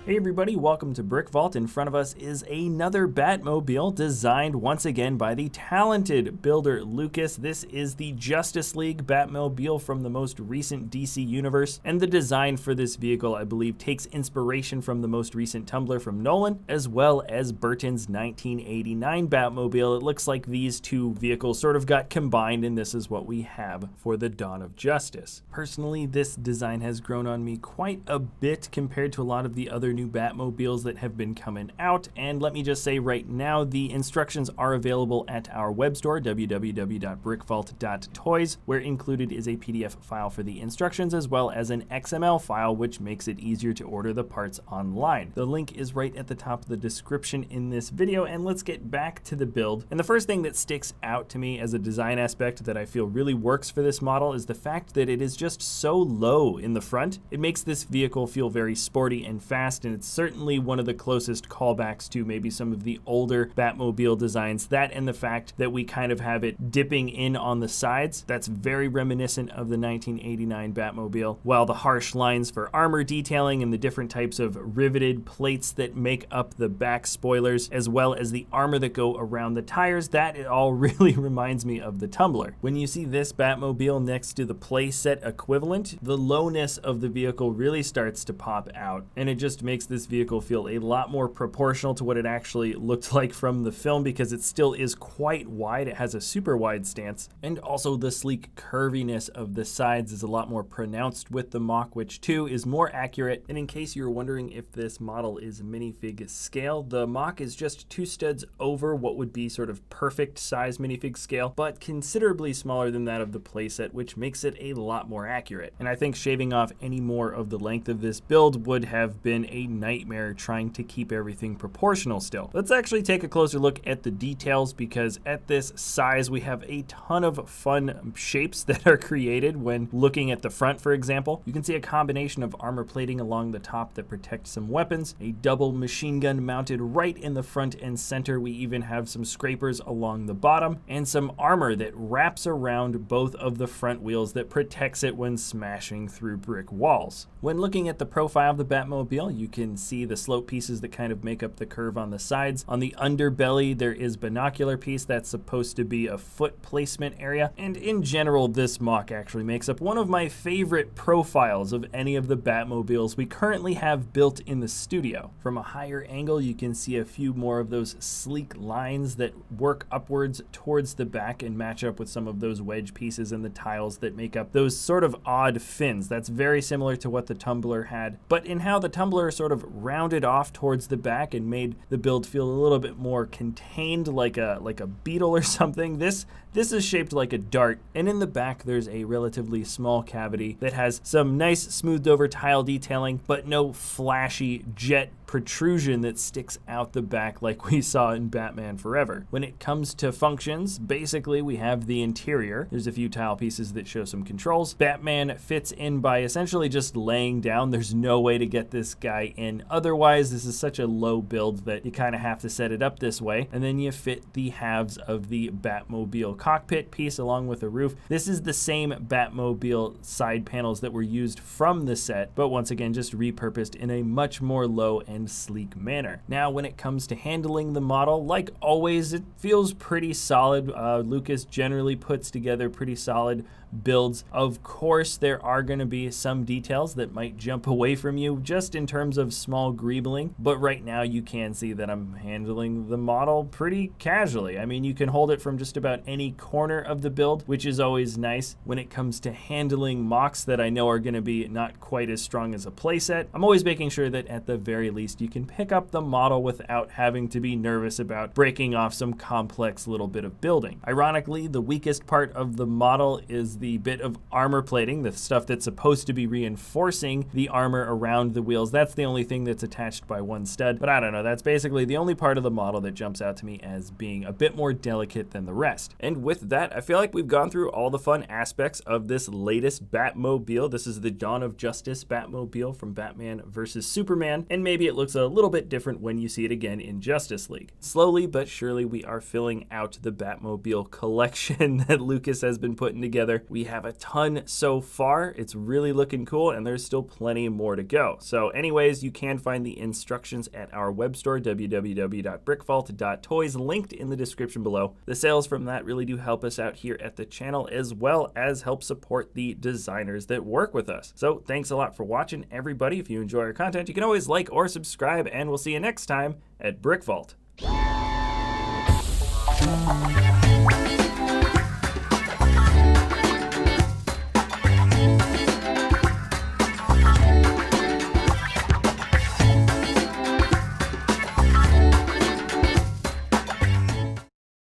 Hey everybody, welcome to Brick Vault. In front of us is another Batmobile designed once again by the talented builder Lucas. This is the Justice League Batmobile from the most recent DC universe, and the design for this vehicle, I believe, takes inspiration from the most recent Tumbler from Nolan, as well as Burton's 1989 Batmobile. It looks like these two vehicles sort of got combined, and this is what we have for the Dawn of Justice. Personally, this design has grown on me quite a bit compared to a lot of the other new Batmobiles that have been coming out, and let me just say right now, the instructions are available at our web store, www.brickvault.toys, where included is a PDF file for the instructions as well as an XML file, which makes it easier to order the parts online. The link is right at the top of the description in this video, and let's get back to the build. And the first thing that sticks out to me as a design aspect that I feel really works for this model is the fact that it is just so low in the front. It makes this vehicle feel very sporty and fast, and it's certainly one of the closest callbacks to maybe some of the older Batmobile designs. That and the fact that we kind of have it dipping in on the sides, that's very reminiscent of the 1989 Batmobile, while the harsh lines for armor detailing and the different types of riveted plates that make up the back spoilers, as well as the armor that go around the tires, that it all really reminds me of the Tumbler. When you see this Batmobile next to the playset equivalent, the lowness of the vehicle really starts to pop out, and it just makes this vehicle feel a lot more proportional to what it actually looked like from the film, because it still is quite wide. It has a super wide stance, and also the sleek curviness of the sides is a lot more pronounced with the MOC, which too is more accurate. And in case you're wondering if this model is minifig scale, the MOC is just 2 studs over what would be sort of perfect size minifig scale, but considerably smaller than that of the playset, which makes it a lot more accurate. And I think shaving off any more of the length of this build would have been a nightmare trying to keep everything proportional still. Let's actually take a closer look at the details, because at this size we have a ton of fun shapes that are created when looking at the front. For example, you can see a combination of armor plating along the top that protects some weapons, a double machine gun mounted right in the front and center. We even have some scrapers along the bottom and some armor that wraps around both of the front wheels that protects it when smashing through brick walls. When looking at the profile of the Batmobile, you can see the slope pieces that kind of make up the curve on the sides. On the underbelly, there is binocular piece that's supposed to be a foot placement area. And in general, this MOC actually makes up one of my favorite profiles of any of the Batmobiles we currently have built in the studio. From a higher angle, you can see a few more of those sleek lines that work upwards towards the back and match up with some of those wedge pieces and the tiles that make up those sort of odd fins. That's very similar to what the Tumbler had, but in how the Tumbler sort of rounded off towards the back and made the build feel a little bit more contained, like a beetle or something. This is shaped like a dart, and in the back there's a relatively small cavity that has some nice smoothed over tile detailing, but no flashy jet protrusion that sticks out the back like we saw in Batman Forever. When it comes to functions, basically we have the interior. There's a few tile pieces that show some controls. Batman fits in by essentially just laying down. There's no way to get this guy in otherwise. This is such a low build that you kind of have to set it up this way. And then you fit the halves of the Batmobile cockpit piece along with the roof. This is the same Batmobile side panels that were used from the set, but once again just repurposed in a much more low and sleek manner. Now, when it comes to handling the model, like always, it feels pretty solid. Lucas generally puts together pretty solid builds. Of course, there are going to be some details that might jump away from you just in terms of small greebling, but right now you can see that I'm handling the model pretty casually. I mean, you can hold it from just about any corner of the build, which is always nice. When it comes to handling MOCs that I know are going to be not quite as strong as a playset, I'm always making sure that at the very least you can pick up the model without having to be nervous about breaking off some complex little bit of building. Ironically, the weakest part of the model is the bit of armor plating, the stuff that's supposed to be reinforcing the armor around the wheels. That's the only thing that's attached by one stud, but I don't know, that's basically the only part of the model that jumps out to me as being a bit more delicate than the rest. And with that, I feel like we've gone through all the fun aspects of this latest Batmobile. This is the Dawn of Justice Batmobile from Batman vs. Superman, and maybe it looks a little bit different when you see it again in Justice League. Slowly but surely, we are filling out the Batmobile collection that Lucas has been putting together. We have a ton so far. It's really looking cool, and there's still plenty more to go. So anyways, you can find the instructions at our web store, www.brickvault.toys, linked in the description below. The sales from that really do help us out here at the channel, as well as help support the designers that work with us. So thanks a lot for watching, everybody. If you enjoy our content, you can always like or subscribe, and we'll see you next time at Brick Vault.